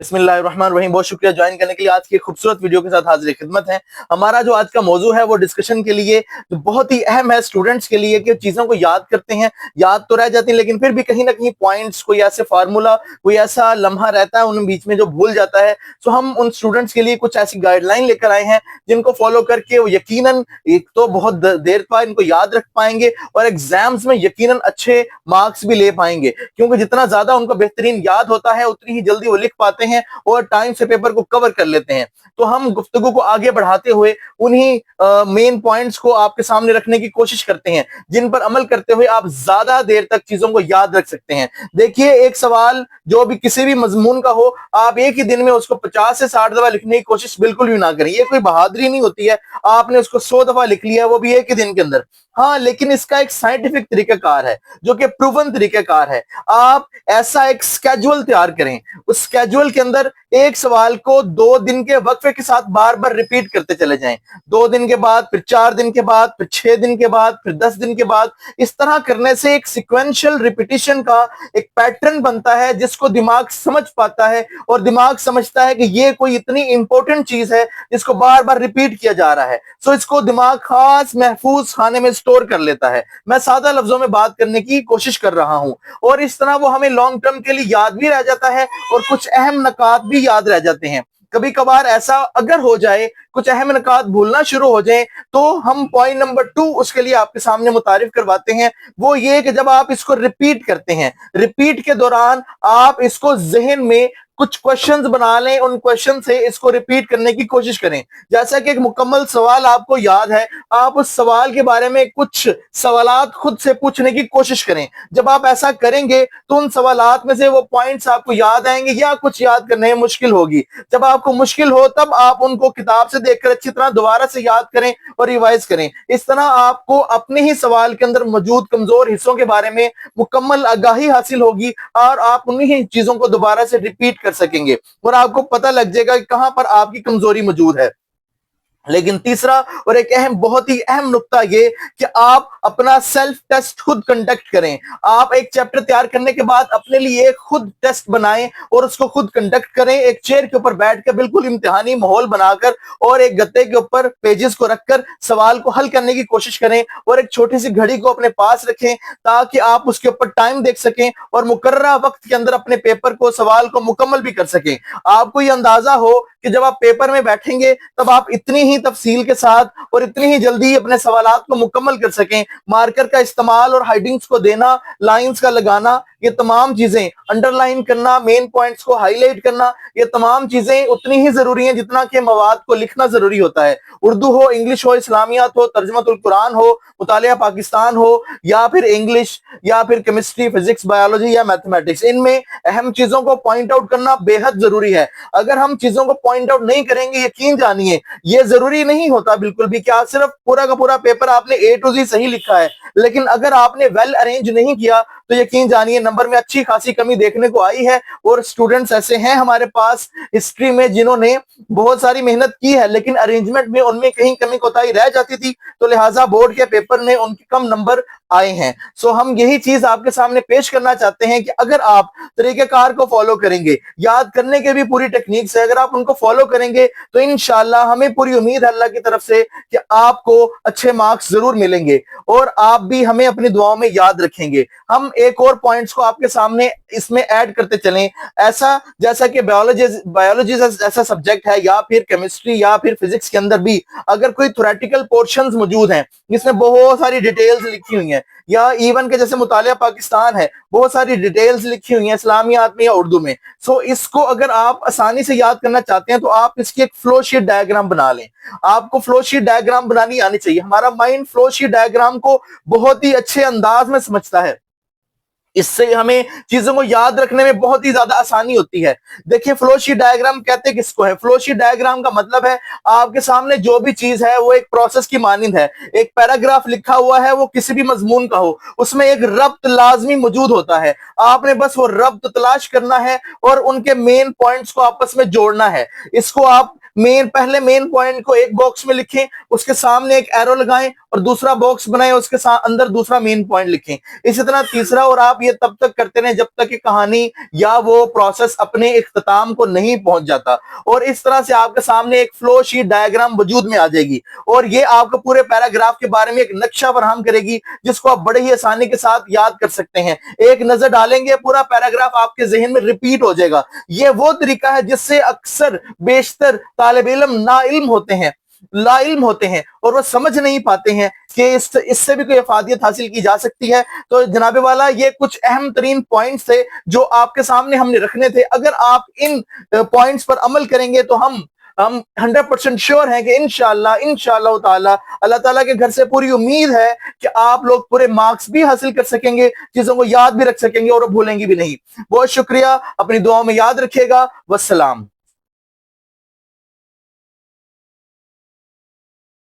बिस्मिल्लाहिर्रहमानिर्रहीम। बहुत शुक्रिया ज्वाइन करने के लिए। आज की एक खूबसूरत वीडियो के साथ हाजिर खिदमत है। हमारा जो आज का मौजू है वो डिस्कशन के लिए जो बहुत ही अहम है स्टूडेंट्स के लिए कि चीज़ों को याद करते हैं, याद तो रह जाती हैं लेकिन फिर भी कहीं ना कहीं पॉइंट्स, कोई ऐसे फार्मूला, कोई ऐसा लम्हा रहता है उन बीच में जो भूल जाता है। सो हम उन स्टूडेंट्स के लिए कुछ ऐसी गाइडलाइन लेकर आए हैं जिनको फॉलो करके वो यकीनन एक तो बहुत देर बाद इनको याद रख पाएंगे और एग्जाम्स में यकीनन अच्छे मार्क्स भी ले पाएंगे, क्योंकि जितना ज्यादा उनको बेहतरीन याद होता है उतनी ही जल्दी वो लिख पाते हैं और टाइम से पेपर को कवर कर लेते हैं। तो हम गुफ्तगू को आगे बढ़ाते हुए उन्हीं मेन पॉइंट्स को आपके सामने रखने की कोशिश करते हैं जिन पर अमल करते हुए आप ज्यादा देर तक चीजों को याद रख सकते हैं। देखिए, एक सवाल जो भी किसी भी मजमून का हो, आप एक ही दिन में उसको 50 से 60 दफा लिखने की कोशिश बिल्कुल भी ना करें। ये कोई बहादुरी नहीं होती है आपने उसको 100 दफा लिख लिया, वो भी एक ही दिन के अंदर। हाँ, लेकिन इसका एक साइंटिफिक तरीकाकार है जो कि प्रूवन तरीकाकार है। आप ऐसा एक स्केड्यूल तैयार करें, उस स्केड्यूल के अंदर एक सवाल को 2 दिन के वक्फे के साथ बार बार रिपीट करते चले जाएं। 2 दिन के बाद, फिर 4 दिन के बाद, फिर 6 दिन के बाद, फिर 10 दिन के बाद। इस तरह करने से एक सिक्वेंशियल रिपीटिशन का एक पैटर्न बनता है जिसको दिमाग समझ पाता है और दिमाग समझता है कि ये कोई इतनी इंपॉर्टेंट चीज है जिसको बार बार रिपीट किया जा रहा है। सो इसको दिमाग खास महफूज खाने में स्टोर कर लेता है। मैं सादा लफ्जों में बात करने की कोशिश कर रहा हूं और इस तरह वो हमें लॉन्ग टर्म के लिए याद भी रह जाता है और कुछ अहम नकात भी याद रह जाते हैं। कभी कभार ऐसा अगर हो जाए, कुछ अहम नकात भूलना शुरू हो जाए, तो हम पॉइंट नंबर 2 उसके लिए आपके सामने मुतारिफ करवाते हैं। वो ये कि जब आप इसको रिपीट करते हैं, रिपीट के दौरान आप इसको जहन में कुछ क्वेश्चंस बना लें, उन क्वेश्चन से इसको रिपीट करने की कोशिश करें। जैसा कि एक मुकम्मल सवाल आपको याद है, आप उस सवाल के बारे में कुछ सवालात खुद से पूछने की कोशिश करें। जब आप ऐसा करेंगे तो उन सवालात में से वो पॉइंट्स आपको याद आएंगे या कुछ याद करने में मुश्किल होगी। जब आपको मुश्किल हो तब आप उनको किताब से देखकर अच्छी तरह दोबारा से याद करें और रिवाइज करें। इस तरह आपको अपने ही सवाल के अंदर मौजूद कमजोर हिस्सों के बारे में मुकम्मल आगाही हासिल होगी और आप उन्हीं चीजों को दोबारा से रिपीट कर सकेंगे और आपको पता लग जाएगा कि कहां पर आपकी कमजोरी मौजूद है। लेकिन तीसरा और एक बहुत ही अहम नुक्ता ये कि आप अपना सेल्फ टेस्ट खुद कंडक्ट करें। आप एक चैप्टर तैयार करने के बाद अपने लिए एक खुद टेस्ट बनाएं और उसको खुद कंडक्ट करें। एक चेयर के ऊपर बैठ कर बिल्कुल इम्तिहानी माहौल बनाकर और एक गत्ते के ऊपर पेजेस को रखकर सवाल को हल करने की कोशिश करें और एक छोटी सी घड़ी को अपने पास रखें ताकि आप उसके ऊपर टाइम देख सकें और मुकर्ररा वक्त के अंदर अपने पेपर को, सवाल को मुकम्मल भी कर सकें। आपको ये अंदाजा हो कि जब आप पेपर में बैठेंगे तब आप इतनी ही तफसील के साथ और इतनी ही जल्दी अपने सवालात को मुकम्मल कर सकें। मार्कर का इस्तेमाल और हाइडिंग्स को देना, लाइंस का लगाना, ये तमाम चीजें, अंडरलाइन करना, मेन पॉइंट्स को हाईलाइट करना, ये तमाम चीजें उतनी ही जरूरी हैं जितना कि मवाद को लिखना जरूरी होता है। उर्दू हो, इंग्लिश हो, इस्लामियात हो, तर्जुमतुल कुरान हो, मुतालिया पाकिस्तान हो, या फिर इंग्लिश, या फिर केमिस्ट्री, फिजिक्स, बायोलॉजी या मैथमेटिक्स, इनमें अहम चीजों को पॉइंट आउट करना बेहद जरूरी है। अगर हम चीजों को पॉइंट आउट नहीं करेंगे, यकीन जानिए ये जरूरी नहीं होता बिल्कुल भी क्या सिर्फ पूरा का पूरा पेपर आपने A to Z सही लिखा है, लेकिन अगर आपने वेल अरेंज नहीं किया तो यकीन जानिए नंबर में अच्छी खासी कमी देखने को आई है। और स्टूडेंट्स ऐसे हैं हमारे पास हिस्ट्री में जिन्होंने बहुत सारी मेहनत की है लेकिन अरेंजमेंट में उनमें कहीं कमी कोताही रह जाती थी, तो लिहाजा बोर्ड के पेपर में उनके कम नंबर आए हैं। सो हम यही चीज आपके सामने पेश करना चाहते हैं कि अगर आप तरीकेकार को फॉलो करेंगे, याद करने के भी पूरी टेक्निक्स है, अगर आप उनको फॉलो करेंगे तो इंशाल्लाह हमें पूरी उम्मीद है अल्लाह की तरफ से कि आपको अच्छे मार्क्स जरूर मिलेंगे और आप भी हमें अपनी दुआओं में याद रखेंगे। हम एक और पॉइंट्स को आपके सामने इसमें ऐड करते चलें। ऐसा जैसा कि बायोलॉजी ऐसा सब्जेक्ट है या फिर केमिस्ट्री या फिर फिजिक्स के अंदर भी अगर कोई थ्योरेटिकल पोर्शंस मौजूद हैं जिसमें बहुत सारी डिटेल्स लिखी हुई हैं, या इवन के जैसे मुतालिया पाकिस्तान है, बहुत सारी डिटेल्स लिखी हुई हैं इस्लामियात में या उर्दू में। सो इसको अगर आप आसानी से याद करना चाहते हैं तो आप इसकी एक फ्लो शीट डायग्राम बना लें। आपको फ्लो शीट डायग्राम बनानी आनी चाहिए। हमारा माइंड फ्लो शीट डायग्राम को बहुत ही अच्छे अंदाज में समझता है, इससे हमें चीजों को याद रखने में बहुत ही ज्यादा आसानी होती है। देखिए, फ्लो शीट डायग्राम कहते किसको है? फ्लो शीट डायग्राम का मतलब है आपके सामने जो भी चीज है वो एक प्रोसेस की मानिंद है। एक पैराग्राफ लिखा हुआ है, वो किसी भी मजमून का हो, उसमें एक रब्त लाजमी मौजूद होता है। आपने बस वो रब्त तलाश करना है और उनके मेन पॉइंट्स को आपस में जोड़ना है। इसको आप पहले मेन पॉइंट को एक बॉक्स में लिखें, उसके सामने एक एरो लगाएं और दूसरा बॉक्स बनाएं, उसके साथ अंदर दूसरा मेन पॉइंट लिखें। इसी तरह तीसरा, और आप ये तब तक करते रहें जब तक कि कहानी या वो प्रोसेस अपने इख्तिताम को नहीं पहुंच जाता। और इस तरह से आपके सामने एक फ्लो शीट डायग्राम वजूद में आ जाएगी और ये आपको पूरे पैराग्राफ के बारे में एक नक्शा फराहम करेगी जिसको आप बड़े ही आसानी के साथ याद कर सकते हैं। एक नजर डालेंगे, पूरा पैराग्राफ आपके जहन में रिपीट हो जाएगा। ये वो तरीका है जिससे अक्सर बेशतर तालिब इल्म लाइल्म होते हैं और वो समझ नहीं पाते हैं कि इससे भी कोई अफादियत हासिल की जा सकती है। तो जनाबे वाला, ये कुछ अहम तरीन पॉइंट्स थे जो आपके सामने हमने रखने थे। अगर आप इन पॉइंट्स पर अमल करेंगे तो हम 100% श्योर हैं कि इंशाअल्लाह ताला, अल्लाह ताला के घर से पूरी उम्मीद है कि आप लोग पूरे मार्क्स भी हासिल कर सकेंगे, चीजों को याद भी रख सकेंगे और भूलेंगे भी नहीं। बहुत शुक्रिया, अपनी दुआओं में याद रखिएगा। वस्सलाम।